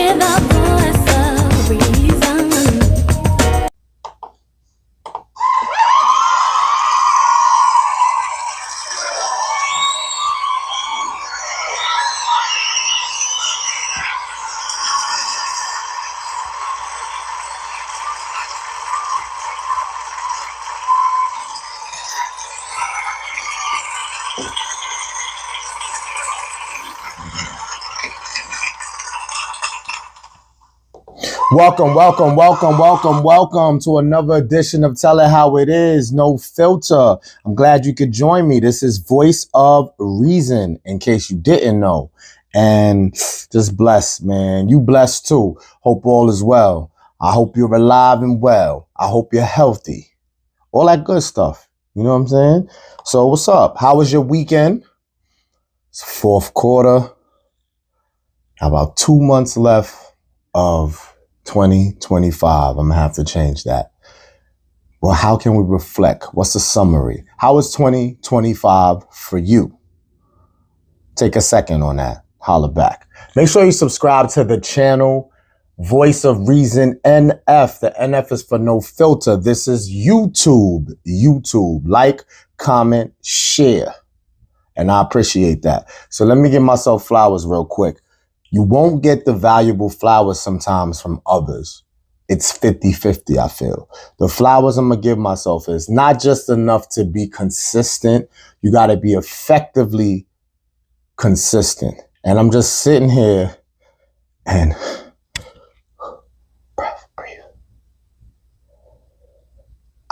hear the voice of reason. Welcome to another edition of Tell It How It Is, No Filter. I'm glad you could join me. This is Voice of Reason, in case you didn't know. And just blessed, man. You blessed too. Hope all is well. I hope you're alive and well. I hope you're healthy. All that good stuff. You know what I'm saying? So what's up? How was your weekend? It's fourth quarter. About 2 months left of 2025. I'm gonna have to change that. Well, how can we reflect? What's the summary? How is 2025 for you? Take a second on that. Holla back. Make sure you subscribe to the channel, Voice of Reason NF. The NF is for No Filter. This is YouTube. Like, comment, share. And I appreciate that. So let me give myself flowers real quick. You won't get the valuable flowers sometimes from others. It's 50-50, I feel. The flowers I'm going to give myself is not just enough to be consistent. You got to be effectively consistent. And I'm just sitting here and breathe.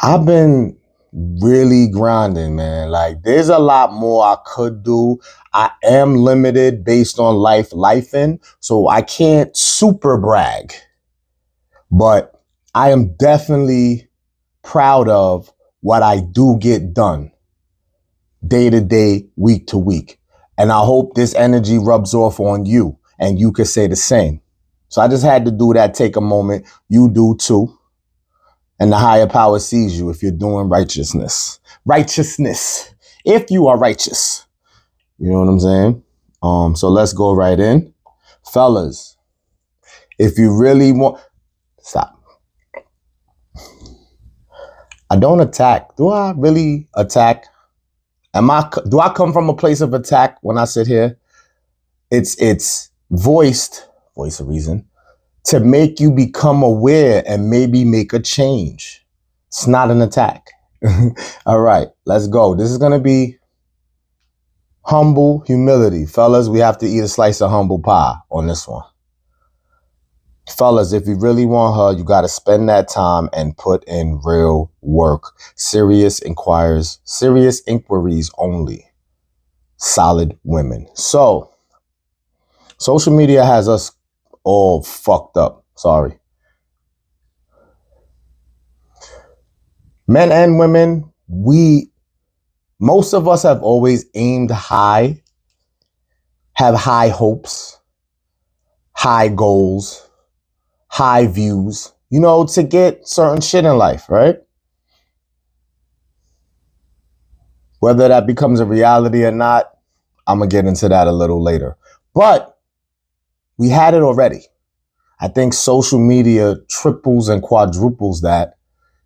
I've been really grinding, man. Like, there's a lot more I could do. I am limited based on lifing, so I can't super brag. But I am definitely proud of what I do get done day to day, week to week. And I hope this energy rubs off on you and you could say the same. So I just had to do that, take a moment. You do too. And the higher power sees you if you're doing righteousness. Righteousness. If you are righteous. You know what I'm saying? So let's go right in. Fellas, if you really want... Stop. I don't attack. Do I really attack? Do I come from a place of attack when I sit here? It's voice of reason, to make you become aware and maybe make a change. It's not an attack. All right, let's go. This is going to be humble humility. Fellas, we have to eat a slice of humble pie on this one. Fellas, if you really want her, you got to spend that time and put in real work. Serious inquiries only. Solid women. So, social media has us all fucked up. Sorry. Men and women, most of us have always aimed high, have high hopes, high goals, high views, to get certain shit in life, right? Whether that becomes a reality or not, I'm going to get into that a little later. But we had it already. I think social media triples and quadruples that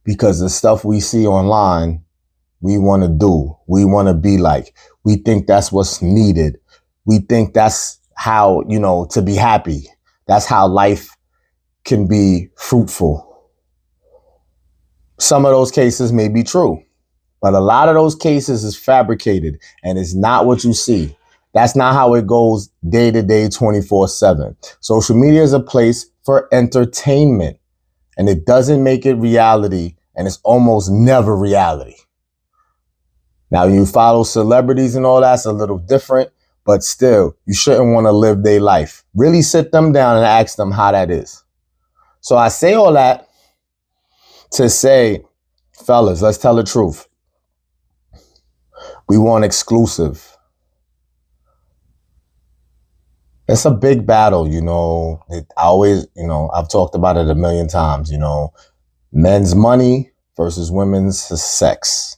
because the stuff we see online, we want to do. We want to be like. We think that's what's needed. We think that's how, to be happy. That's how life can be fruitful. Some of those cases may be true, but a lot of those cases is fabricated and it's not what you see. That's not how it goes day to day, 24/7. Social media is a place for entertainment and it doesn't make it reality, and it's almost never reality. Now, you follow celebrities and all that's a little different, but still, you shouldn't want to live their life. Really sit them down and ask them how that is. So I say all that to say, fellas, let's tell the truth. We want exclusive. It's a big battle, I've talked about it a million times, men's money versus women's sex.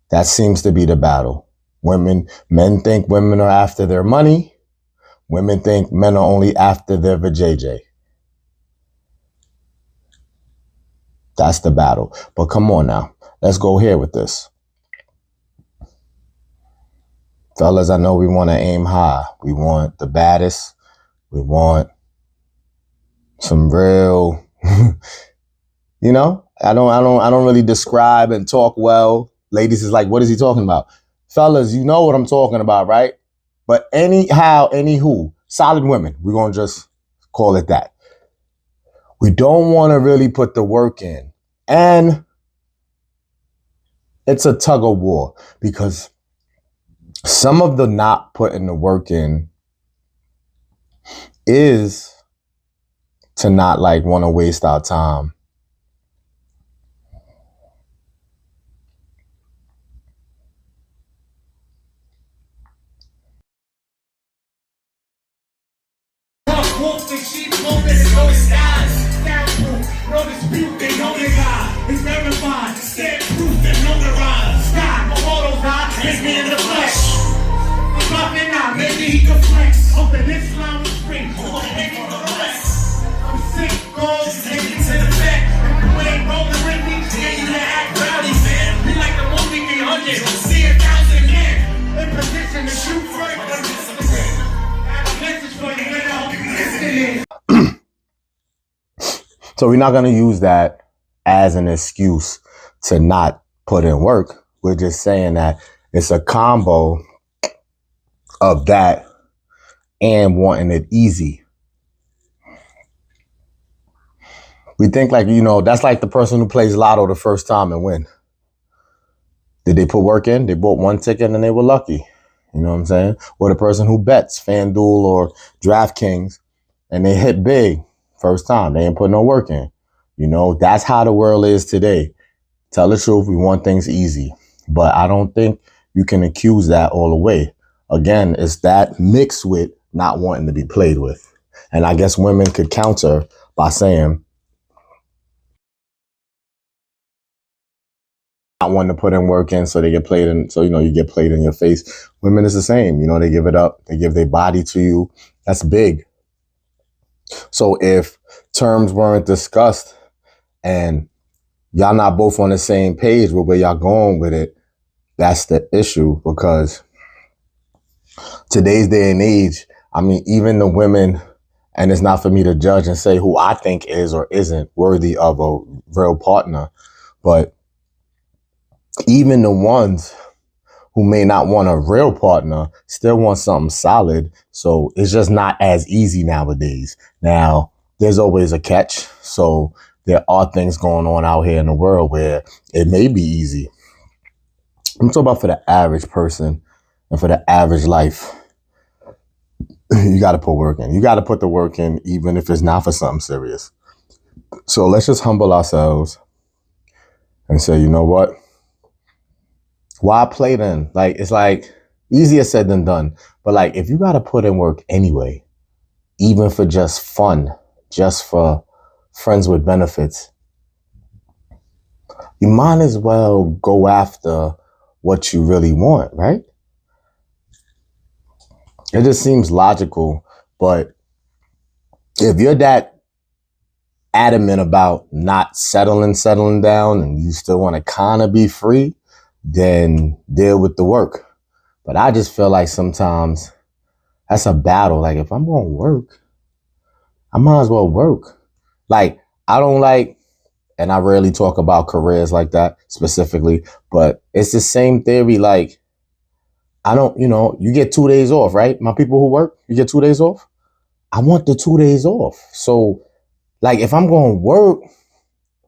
That seems to be the battle. Men think women are after their money. Women think men are only after their vajayjay. That's the battle. But come on now. Let's go here with this. Fellas, I know we want to aim high. We want the baddest. We want some real, you know, I don't really describe and talk well. Ladies is like, what is he talking about? Fellas, you know what I'm talking about, right? But anywho, solid women. We're going to just call it that. We don't want to really put the work in. And it's a tug of war because some of the not putting the work in is to not like want to waste our time. Wolf and sheep, moments, no skies. Soundproof, no dispute, they know they lie. It's verified, stand proof, they know the rise. Sky, Momoto's high, it's me in the flesh. I'm dropping out, maybe he can flex. Hoping this line was free, hoping for the rest. I'm sick, goals, taking to the back. If you ain't rolling with me, yeah, you to act rowdy, man. Be like the movie 300, see 1,000 men. In position to shoot first, message for you, man. So we're not going to use that as an excuse to not put in work. We're just saying that it's a combo of that and wanting it easy. We think like, you know, that's like the person who plays lotto the first time and win. Did they put work in? They bought one ticket and they were lucky. You know what I'm saying? Or the person who bets FanDuel or DraftKings and they hit big first time. They ain't put no work in. You know, that's how the world is today. Tell the truth, we want things easy. But I don't think you can accuse that all the way. Again, it's that mixed with not wanting to be played with. And I guess women could counter by saying, not wanting to put in work in so they get played in, so, you know, you get played in your face. Women is the same. You know, they give it up. They give their body to you. That's big. So if terms weren't discussed and y'all not both on the same page with where y'all going with it, that's the issue. Because today's day and age, I mean, even the women, and it's not for me to judge and say who I think is or isn't worthy of a real partner, but even the ones who may not want a real partner still want something solid. So it's just not as easy nowadays. Now, there's always a catch. So there are things going on out here in the world where it may be easy. I'm talking about for the average person and for the average life. You got to put work in. You got to put the work in, even if it's not for something serious. So let's just humble ourselves and say, you know what? Why play then? Like, it's like easier said than done. But like, if you got to put in work anyway, even for just fun, just for friends with benefits, you might as well go after what you really want, right? It just seems logical. But if you're that adamant about not settling down and you still want to kind of be free, then deal with the work. But I just feel like sometimes that's a battle. Like, if I'm going to work, I might as well work. Like, I don't like, and I rarely talk about careers like that specifically, but it's the same theory. Like, I don't, you know, you get 2 days off, right? My people who work, you get 2 days off. I want the 2 days off. So, like, if I'm going to work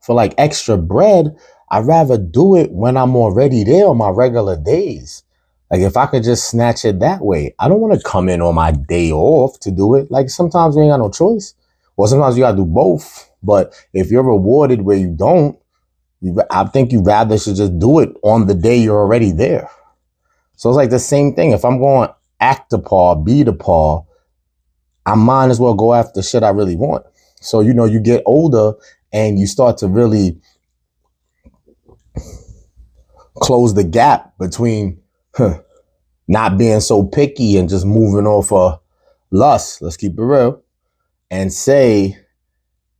for like extra bread, I'd rather do it when I'm already there on my regular days. Like, if I could just snatch it that way. I don't want to come in on my day off to do it. Like, sometimes you ain't got no choice. Or sometimes you got to do both. But if you're rewarded where you don't, I think you rather should just do it on the day you're already there. So it's like the same thing. If I'm going to act the part, be the part, I might as well go after shit I really want. So, you know, you get older and you start to really close the gap between not being so picky and just moving off lust, let's keep it real, and say,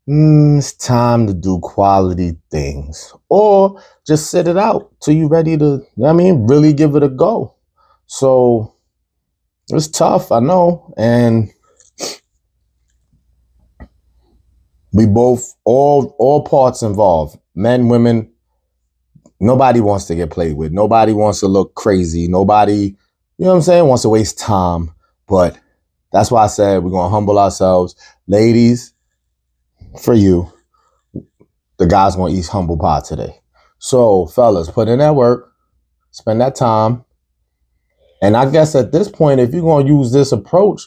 it's time to do quality things. Or just sit it out till you ready to, really give it a go. So it's tough, I know. And we both, all parts involved, men, women, nobody wants to get played with. Nobody wants to look crazy. Nobody, wants to waste time. But that's why I said we're going to humble ourselves. Ladies, for you, the guy's going to eat humble pie today. So, fellas, put in that work. Spend that time. And I guess at this point, if you're going to use this approach,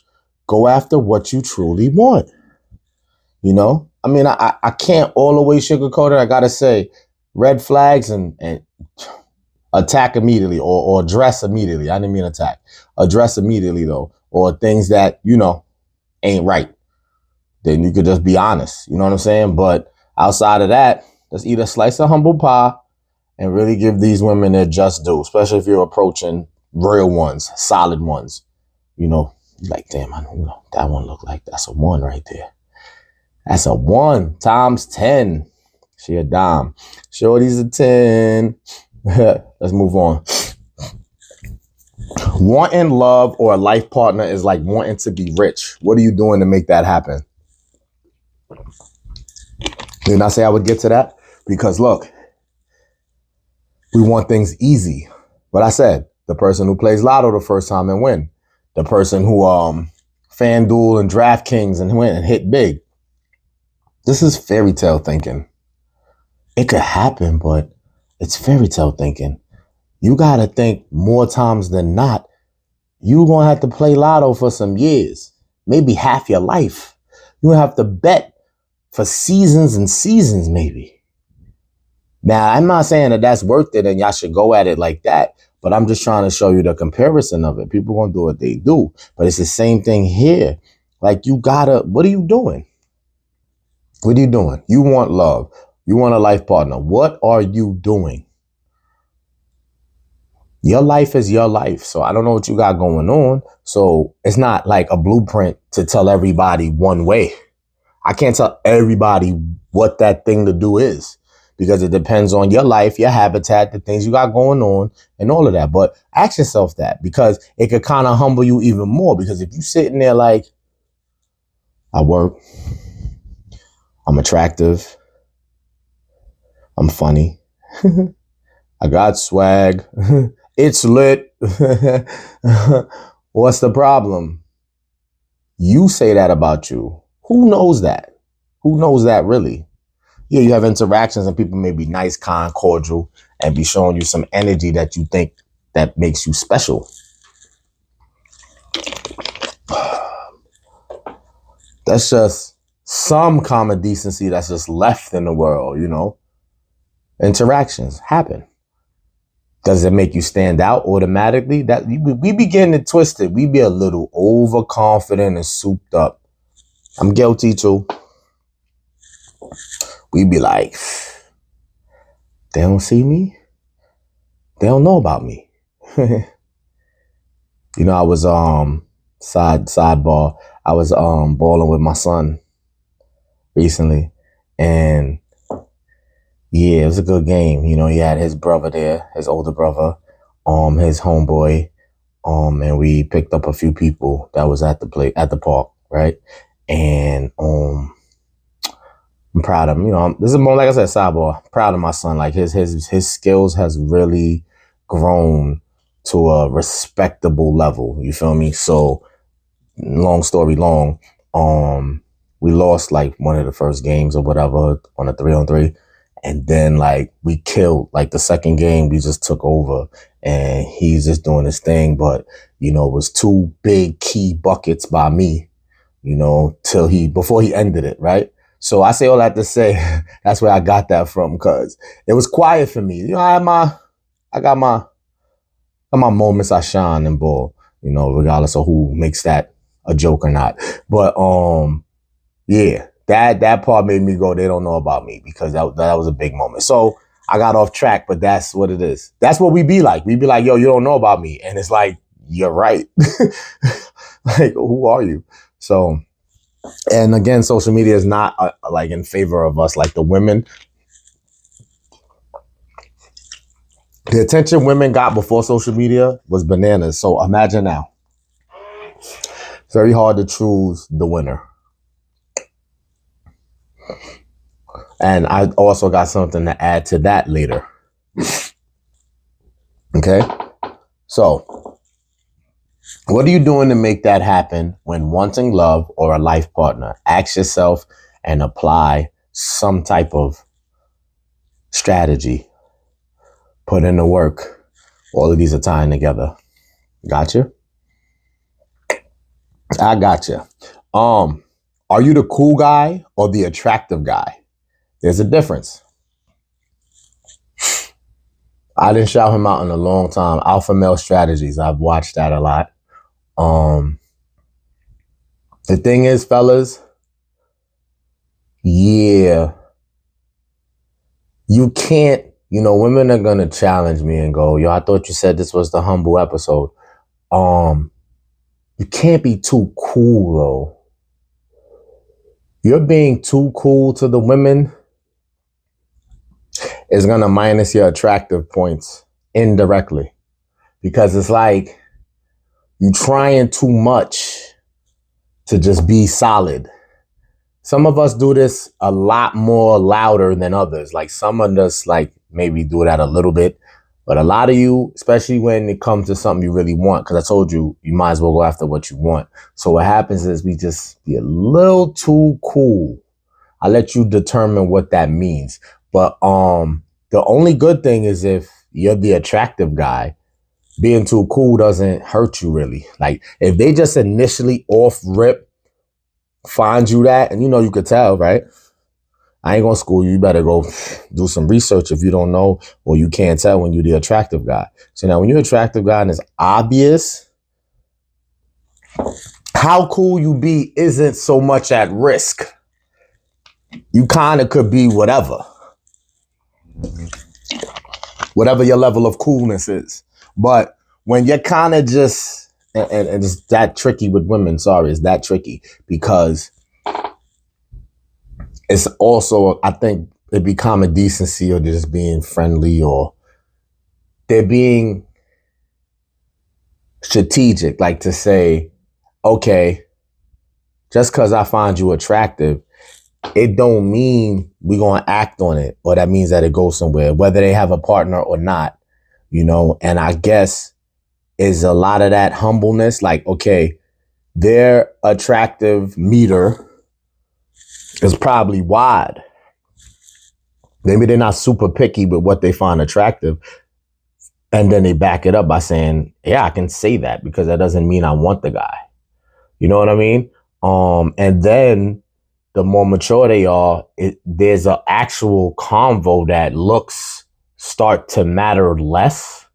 go after what you truly want. I can't all the way sugarcoat it. I got to say, red flags and attack immediately or address immediately. I didn't mean attack. Address immediately, though. Or things that, ain't right. Then you could just be honest. You know what I'm saying? But outside of that, let's eat a slice of humble pie and really give these women their just due, especially if you're approaching real ones, solid ones. Like, damn, that one look like that's a 1 right there. That's a 1 times 10. She a dime. Shorty's a 10. Let's move on. Wanting love or a life partner is like wanting to be rich. What are you doing to make that happen? Didn't I say I would get to that? Because look, we want things easy. But I said, the person who plays lotto the first time and win. The person who FanDuel and DraftKings and win and hit big. This is fairy tale thinking. It could happen, but it's fairy tale thinking. You got to think more times than not, you're going to have to play lotto for some years, maybe half your life. You're going to have to bet for seasons and seasons, maybe. Now, I'm not saying that that's worth it and y'all should go at it like that, but I'm just trying to show you the comparison of it. People going to do what they do, but it's the same thing here. Like, what are you doing? What are you doing? You want love. You want a life partner. What are you doing? Your life is your life. So I don't know what you got going on. So it's not like a blueprint to tell everybody one way. I can't tell everybody what that thing to do is because it depends on your life, your habitat, the things you got going on and all of that. But ask yourself that because it could kind of humble you even more because if you're sitting there like, I work, I'm attractive, I'm funny, I got swag, it's lit. What's the problem? You say that about you. Who knows that? Who knows that really? Yeah, you have interactions and people may be nice, kind, cordial, and be showing you some energy that you think that makes you special. That's just some common decency that's just left in the world, Interactions happen. Does it make you stand out automatically? That we be getting it twisted. We be a little overconfident and souped up. I'm guilty too. We be like, they don't see me. They don't know about me. I was sidebar. I was balling with my son recently, and yeah, it was a good game. He had his brother there, his older brother, his homeboy, and we picked up a few people that was at the park, right? And I'm proud of him. This is more like I said, sidebar. Proud of my son. Like his skills has really grown to a respectable level. You feel me? So, long story long, we lost like one of the first games or whatever on a 3-on-3. And then like we killed like the second game, we just took over and he's just doing his thing. But, it was 2 big key buckets by me, before he ended it. Right. So I say all that to say that's where I got that from because it was quiet for me. I got my moments I shine and ball, regardless of who makes that a joke or not. But yeah. That part made me go, they don't know about me because that was a big moment. So I got off track, but that's what it is. That's what we be like. We be like, yo, you don't know about me. And it's like, you're right. Like, who are you? So, and again, social media is not like in favor of us. Like the women, the attention women got before social media was bananas. So imagine now. It's very hard to choose the winner. And I also got something to add to that later. Okay. So what are you doing to make that happen when wanting love or a life partner? Ask yourself and apply some type of strategy. Put in the work. All of these are tying together. Gotcha? I gotcha. Are you the cool guy or the attractive guy? There's a difference. I didn't shout him out in a long time. Alpha Male Strategies. I've watched that a lot. The thing is, fellas, yeah, you can't, women are going to challenge me and go, yo, I thought you said this was the humble episode. You can't be too cool, though. You're being too cool to the women is going to minus your attractive points indirectly. Because it's like you trying too much to just be solid. Some of us do this a lot more louder than others. Like some of us like maybe do that a little bit. But a lot of you, especially when it comes to something you really want, because I told you, you might as well go after what you want. So what happens is we just be a little too cool. I'll let you determine what that means. But the only good thing is if you're the attractive guy, being too cool doesn't hurt you really. Like if they just initially off rip find you that, and you could tell, right? I ain't gonna school you. You better go do some research if you don't know or you can't tell when you're the attractive guy. So now when you're an attractive guy and it's obvious, how cool you be isn't so much at risk. You kind of could be whatever your level of coolness is. But when you're kind of just, and it's that tricky with women, sorry, it's that tricky because it's also, I think it'd be common decency or just being friendly or they're being strategic, like to say, okay, just because I find you attractive, it don't mean we're going to act on it or that means that it goes somewhere, whether they have a partner or not, and I guess is a lot of that humbleness, like, okay, their attractive meter is probably wide. Maybe they're not super picky with what they find attractive. And then they back it up by saying, yeah, I can say that because that doesn't mean I want the guy. You know what I mean? And then the more mature they are, there's an actual convo that looks start to matter less.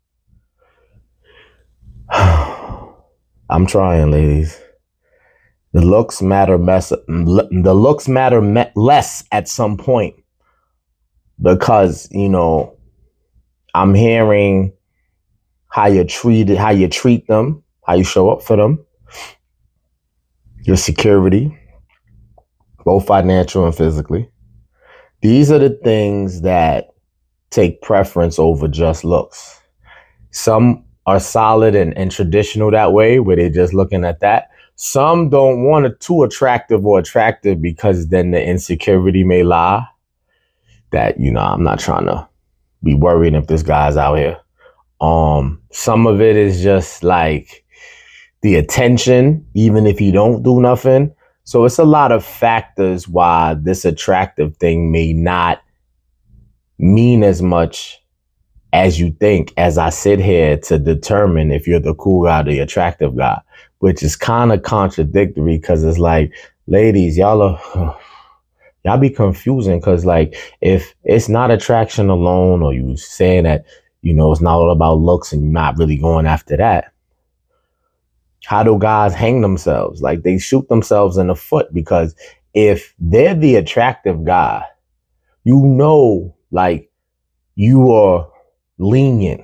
I'm trying, ladies. The looks matter less at some point because, I'm hearing how you treat them, how you show up for them, your security, both financial and physically. These are the things that take preference over just looks. Some are solid and traditional that way, where they're just looking at that. Some don't want it too attractive because then the insecurity may lie that, I'm not trying to be worried if this guy's out here. Some of it is just like the attention, even if you don't do nothing. So it's a lot of factors why this attractive thing may not mean as much as you think, as I sit here to determine if you're the cool guy or the attractive guy, which is kind of contradictory because it's like, ladies, y'all be confusing because like if it's not attraction alone or you saying that, it's not all about looks and you're not really going after that. How do guys hang themselves? Like they shoot themselves in the foot because if they're the attractive guy, like you are lenient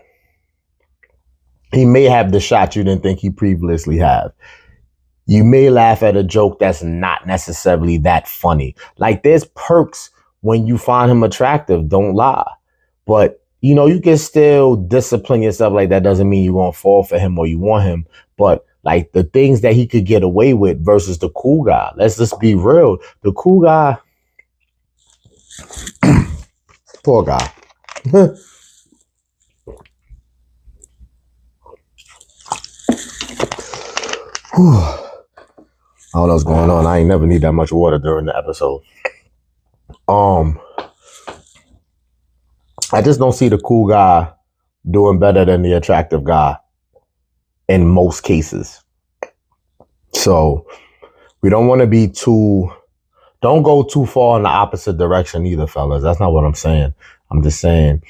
He may have the shot you didn't think he previously have. You may laugh at a joke that's not necessarily that funny. Like there's perks when you find him attractive, don't lie. But you can still discipline yourself. Like that doesn't mean you're gonna fall for him or you want him. But like the things that he could get away with versus the cool guy. Let's just be real. The cool guy, poor guy. I don't know what's going on. I ain't never need that much water during the episode. I just don't see the cool guy doing better than the attractive guy in most cases. So we don't want to be don't go too far in the opposite direction either, fellas. That's not what I'm saying. I'm just saying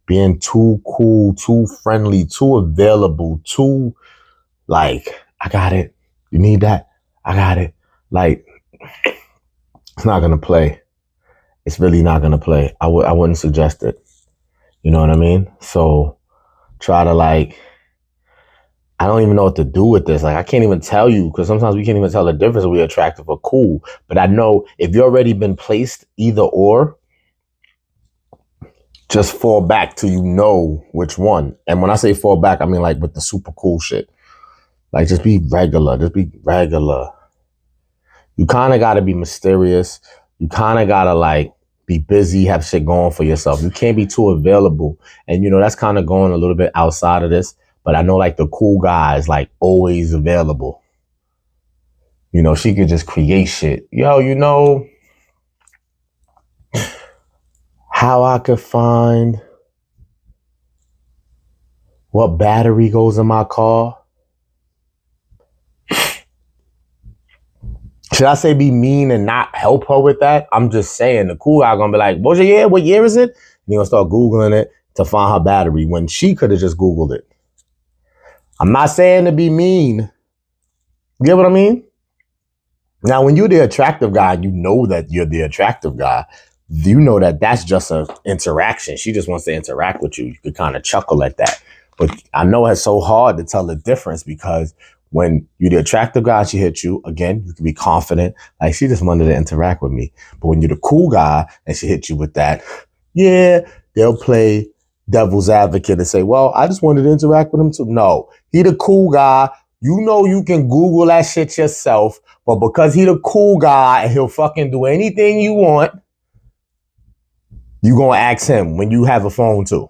being too cool, too friendly, too available, too like, I got it. You need that? I got it. Like, it's not going to play. It's really not going to play. I wouldn't suggest it. You know what I mean? So try to I don't even know what to do with this. Like, I can't even tell you because sometimes we can't even tell the difference if we're attractive or cool. But I know if you've already been placed either or, just fall back till you know which one. And when I say fall back, I mean like with the super cool shit. Like, just be regular. Just be regular. You kind of got to be mysterious. You kind of got to, be busy, have shit going for yourself. You can't be too available. And, that's kind of going a little bit outside of this. But I know, the cool guy is, always available. She could just create shit. Yo, how I could find what battery goes in my car? Should I say be mean and not help her with that? I'm just saying the cool guy gonna be like, what's your year? What year is it? And he gonna start Googling it to find her battery when she could have just Googled it. I'm not saying to be mean. You get what I mean? Now, when you're the attractive guy, you know that you're the attractive guy. You know that that's just an interaction. She just wants to interact with you. You could kind of chuckle at that. But I know it's so hard to tell the difference because when you're the attractive guy, she hit you, again, you can be confident. Like, she just wanted to interact with me. But when you're the cool guy and she hit you with that, yeah, they'll play devil's advocate and say, well, I just wanted to interact with him too. No, he the cool guy. You can Google that shit yourself. But because he the cool guy and he'll fucking do anything you want, you gonna ask him when you have a phone too.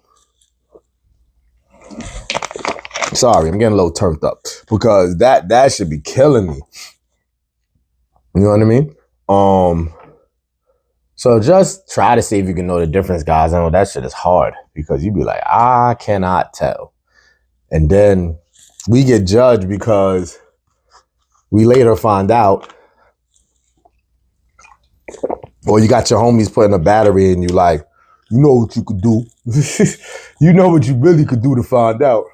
Sorry, I'm getting a little turned up because that should be killing me. You know what I mean? So just try to see if you can know the difference, guys. I know that shit is hard because you be like, I cannot tell. And then we get judged because we later find out. Or you got your homies putting a battery in you like, you know what you could do. You know what you really could do to find out.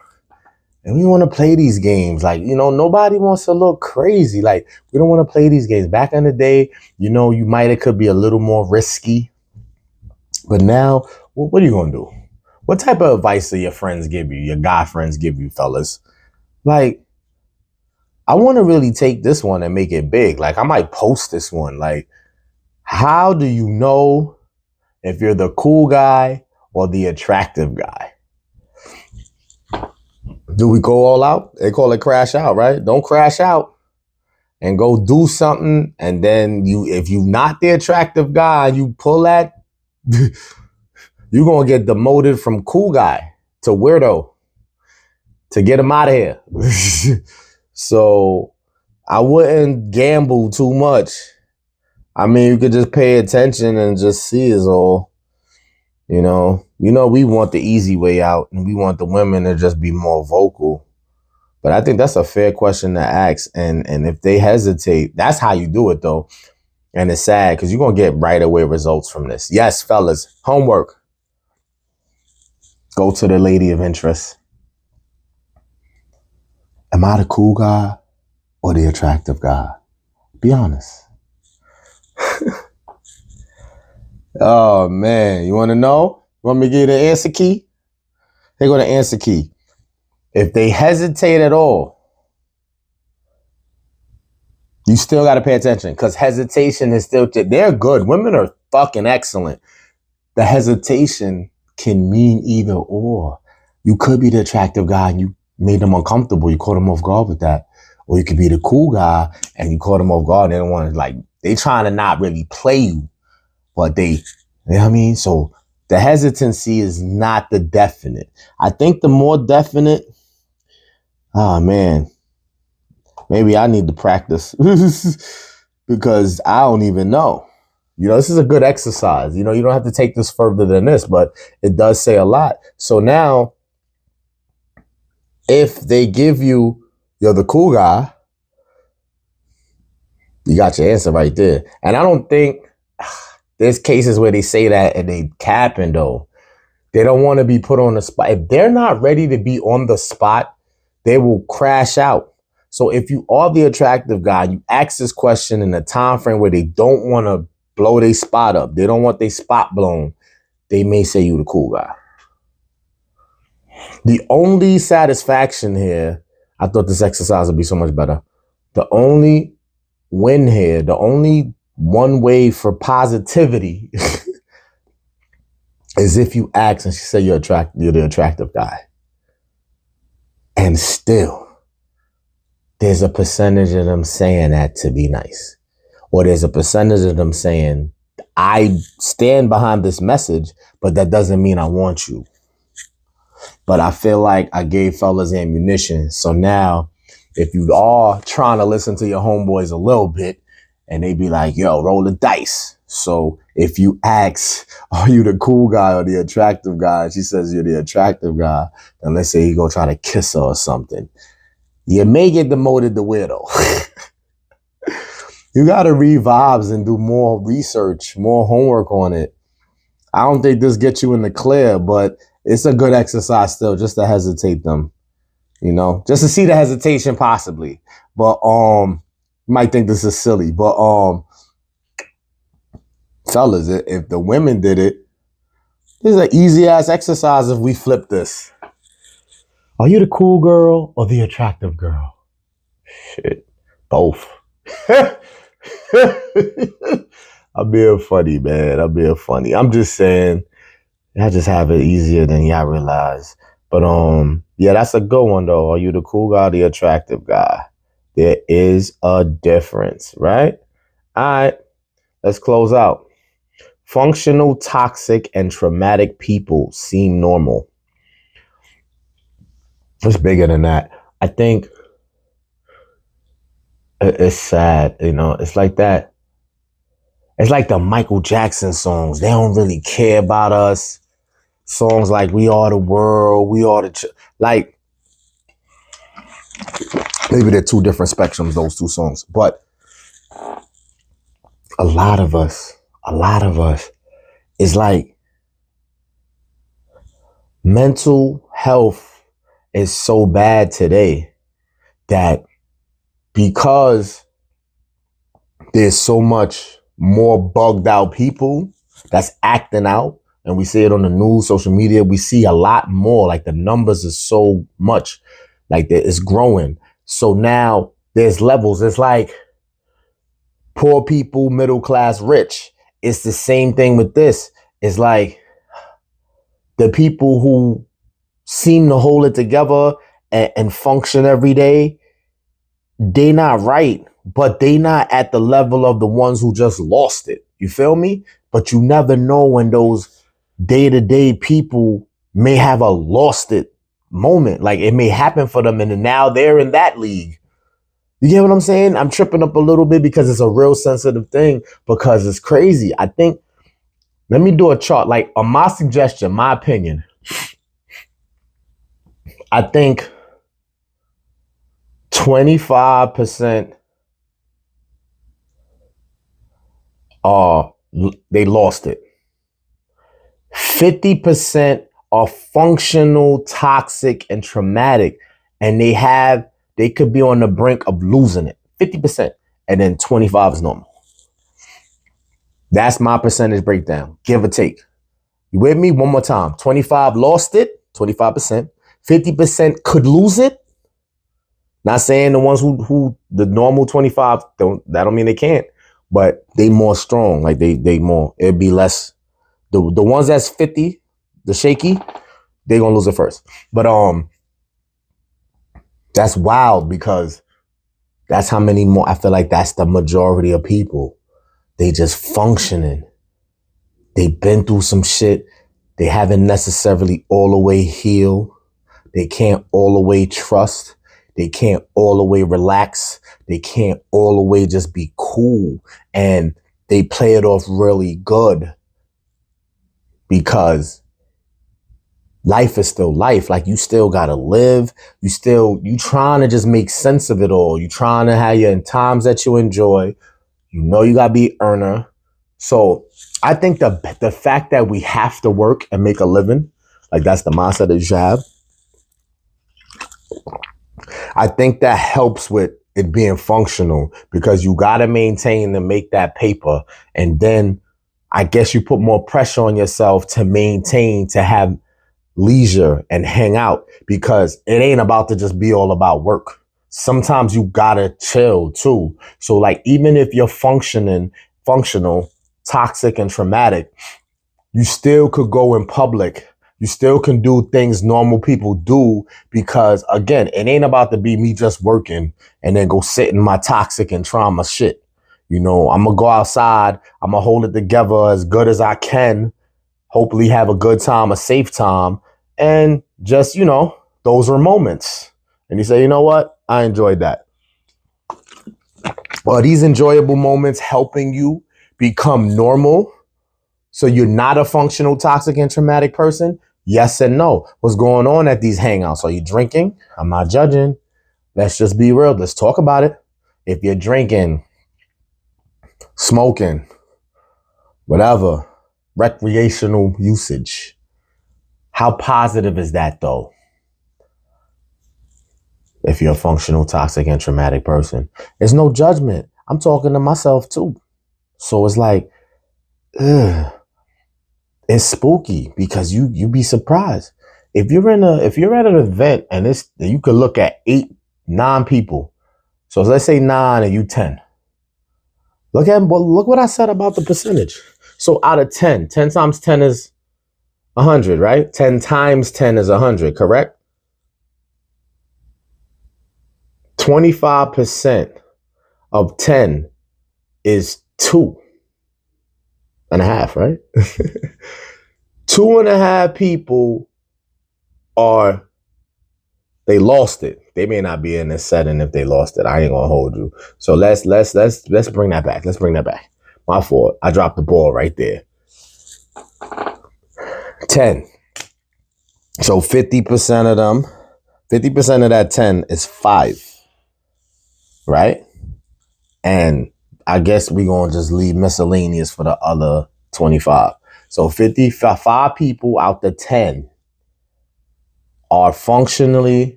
And we want to play these games. Nobody wants to look crazy. We don't want to play these games. Back in the day, it could be a little more risky. But now, what are you going to do? What type of advice do your friends give you, your guy friends give you, fellas? I want to really take this one and make it big. I might post this one. How do you know if you're the cool guy or the attractive guy? Do we go all out? They call it crash out, right? Don't crash out and go do something. And then if you're not the attractive guy, you pull that, you're going to get demoted from cool guy to weirdo to get him out of here. So I wouldn't gamble too much. I mean, you could just pay attention and just see is all. We want the easy way out and we want the women to just be more vocal. But I think that's a fair question to ask. And if they hesitate, that's how you do it, though. And it's sad because you're going to get right away results from this. Yes, fellas, homework. Go to the lady of interest. Am I the cool guy or the attractive guy? Be honest. Oh, man. You want to know? Want me to give you the answer key? Here go the answer key. If they hesitate at all, you still got to pay attention because hesitation is still, they're good. Women are fucking excellent. The hesitation can mean either or. You could be the attractive guy and you made them uncomfortable. You caught them off guard with that. Or you could be the cool guy and you caught them off guard. They don't want to, like, they trying to not really play you, but they, you know what I mean? So the hesitancy is not the definite. I think the more definite, oh man, maybe I need to practice because I don't even know. You know, this is a good exercise. You know, you don't have to take this further than this, but it does say a lot. So now, if they give you, you're the cool guy, you got your answer right there. And I don't think there's cases where they say that and they capping though. They don't want to be put on the spot. If they're not ready to be on the spot, they will crash out. So if you are the attractive guy, you ask this question in a time frame where they don't want to blow their spot up. They don't want their spot blown. They may say you the cool guy. The only satisfaction here, I thought this exercise would be so much better. The only win here, the only one way for positivity is if you ask and she said you're the attractive guy. And still, there's a percentage of them saying that to be nice. Or there's a percentage of them saying, I stand behind this message, but that doesn't mean I want you. But I feel like I gave fellas ammunition. So now, if you are trying to listen to your homeboys a little bit, and they be like, yo, roll the dice. So if you ask, are you the cool guy or the attractive guy? And she says you're the attractive guy. And let's say you go try to kiss her or something. You may get demoted to weirdo. You got to read vibes and do more research, more homework on it. I don't think this gets you in the clear, but it's a good exercise still, just to hesitate them, you know, just to see the hesitation possibly. But you might think this is silly, but fellas, if the women did it, this is an easy ass exercise if we flip this. Are you the cool girl or the attractive girl? Shit, both. I'm being funny, man. I'm being funny. I'm just saying, I just have it easier than y'all realize. But yeah, that's a good one though. Are you the cool guy or the attractive guy? There is a difference, right? All right, let's close out. Functional, toxic, and traumatic people seem normal. It's bigger than that. I think it's sad, you know. It's like that. It's like the Michael Jackson songs. They don't really care about us. Songs like We Are the World, We Are the... like, maybe they're two different spectrums, those two songs. But a lot of us is like mental health is so bad today that because there's so much more bugged out people that's acting out, and we see it on the news, social media, we see a lot more, like the numbers are so much, like it's growing. So now there's levels. It's like poor people, middle class, rich. It's the same thing with this. It's like the people who seem to hold it together and function every day, they not right, but they not at the level of the ones who just lost it. You feel me? But you never know when those day-to-day people may have a lost it moment. Like it may happen for them and now they're in that league. You get what I'm saying? I'm tripping up a little bit because it's a real sensitive thing, because it's crazy. I think, let me do a chart. Like on my suggestion, my opinion, I think 25% they lost it. 50% are functional, toxic, and traumatic, and they could be on the brink of losing it. 50%, and then 25 is normal. That's my percentage breakdown, give or take. You with me? One more time. 25 lost it, 25%. 50% could lose it. Not saying the ones who the normal 25 that don't mean they can't, but they more strong. Like they more, it'd be less. The ones that's 50, the shaky, they gonna lose it first. But that's wild because that's how many more. I feel like that's the majority of people. They just functioning. They've been through some shit. They haven't necessarily all the way healed. They can't all the way trust. They can't all the way relax. They can't all the way just be cool. And they play it off really good because life is still life. Like, you still gotta live. You trying to just make sense of it all. You trying to have your times that you enjoy. You know you gotta be earner. So I think the fact that we have to work and make a living, like that's the mindset that you should have. I think that helps with it being functional because you got to maintain and make that paper. And then I guess you put more pressure on yourself to maintain, to have leisure and hang out because it ain't about to just be all about work. Sometimes you got to chill too. So like, even if you're functional, toxic and traumatic, you still could go in public. You still can do things normal people do because, again, it ain't about to be me just working and then go sit in my toxic and trauma shit. You know, I'm going to go outside. I'm going to hold it together as good as I can. Hopefully have a good time, a safe time. And just, you know, those are moments. And you say, you know what? I enjoyed that. Well, these enjoyable moments helping you become normal so you're not a functional, toxic, and traumatic person? Yes and no. What's going on at these hangouts? Are you drinking? I'm not judging. Let's just be real. Let's talk about it. If you're drinking, smoking, whatever, recreational usage, how positive is that though? If you're a functional, toxic, and traumatic person, there's no judgment. I'm talking to myself too. So it's like, ugh. It's spooky because you be surprised. If you're at an event and you could look at 8, 9 people. So let's say 9 and you 10. Look what I said about the percentage. So out of 10 times 10 is 100, right? 10 times 10 is 100, correct? 25% of 10 is 2.5, right? 2.5 people they lost it. They may not be in this setting if they lost it. I ain't gonna hold you. So let's bring that back. Let's bring that back. My fault. I dropped the ball right there. 10. So 50% of them, 50% of that 10 is 5. Right? And I guess we're going to just leave miscellaneous for the other 25. So 55 people out the 10 are functional,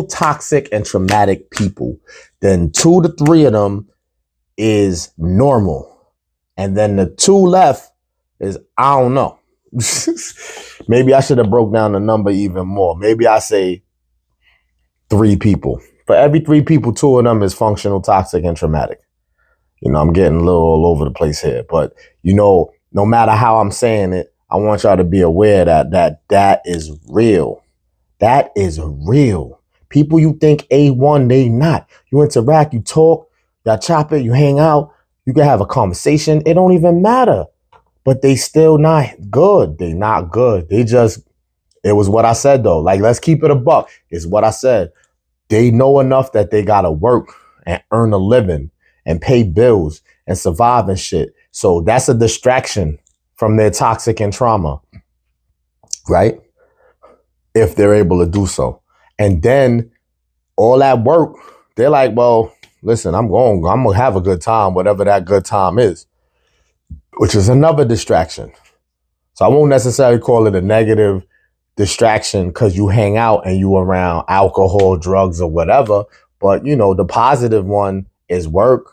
toxic, and traumatic people. Then 2 to 3 of them is normal. And then the 2 left is, I don't know. Maybe I should have broke down the number even more. Maybe I say 3 people. For every 3 people, 2 of them is functional, toxic, and traumatic. You know, I'm getting a little all over the place here, but you know, no matter how I'm saying it, I want y'all to be aware that is real. That is real. People you think A1, they not. You interact, you talk, y'all chop it, you hang out, you can have a conversation. It don't even matter, but they still not good. They not good. It was what I said though. Like, let's keep it a buck. It's what I said. They know enough that they gotta work and earn a living and pay bills and survive and shit. So that's a distraction from their toxic and trauma, right? If they're able to do so. And then all that work, they're like, well, listen, I'm gonna have a good time, whatever that good time is, which is another distraction. So I won't necessarily call it a negative distraction because you hang out and you around alcohol, drugs, or whatever. But, you know, the positive one is work.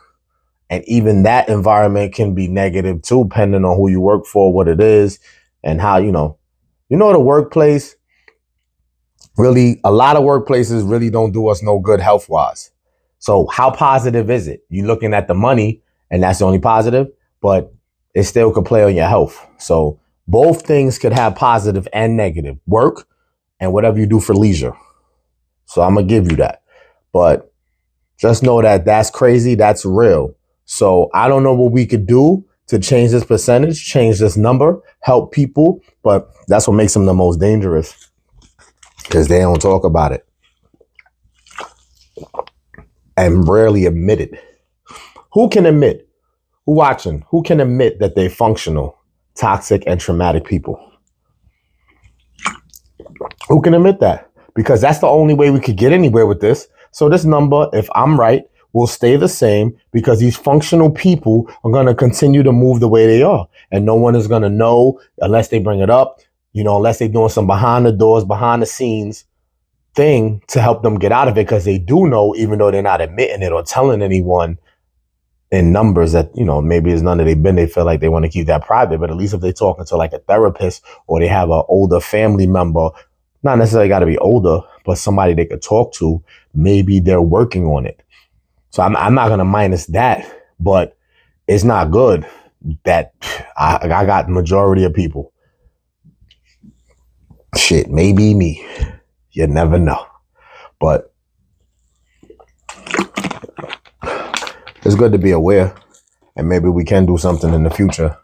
And even that environment can be negative too, depending on who you work for, what it is, and how, the workplace, Really, a lot of workplaces really don't do us no good health-wise. So how positive is it? You're looking at the money and that's the only positive, but it still could play on your health. So both things could have positive and negative. Work and whatever you do for leisure. So I'm going to give you that. But just know that that's crazy. That's real. So I don't know what we could do to change this percentage, change this number, help people. But that's what makes them the most dangerous, because they don't talk about it and rarely admit it. Who can admit? Who watching? Who can admit that they're functional, toxic, and traumatic people? Who can admit that? Because that's the only way we could get anywhere with this. So this number, if I'm right, will stay the same, because these functional people are going to continue to move the way they are. And no one is going to know unless they bring it up, unless they're doing some behind the doors, behind the scenes thing to help them get out of it, because they do know, even though they're not admitting it or telling anyone in numbers that, maybe it's none of their business. They feel like they want to keep that private. But at least if they're talking to like a therapist, or they have an older family member, not necessarily got to be older, but somebody they could talk to, maybe they're working on it. So I'm not going to minus that, but it's not good that I got the majority of people. Shit, maybe me. You never know. But it's good to be aware, and maybe we can do something in the future,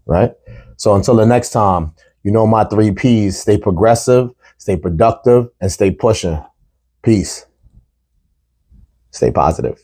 right? So until the next time, my 3 Ps: stay progressive, stay productive, and stay pushing. Peace. Stay positive.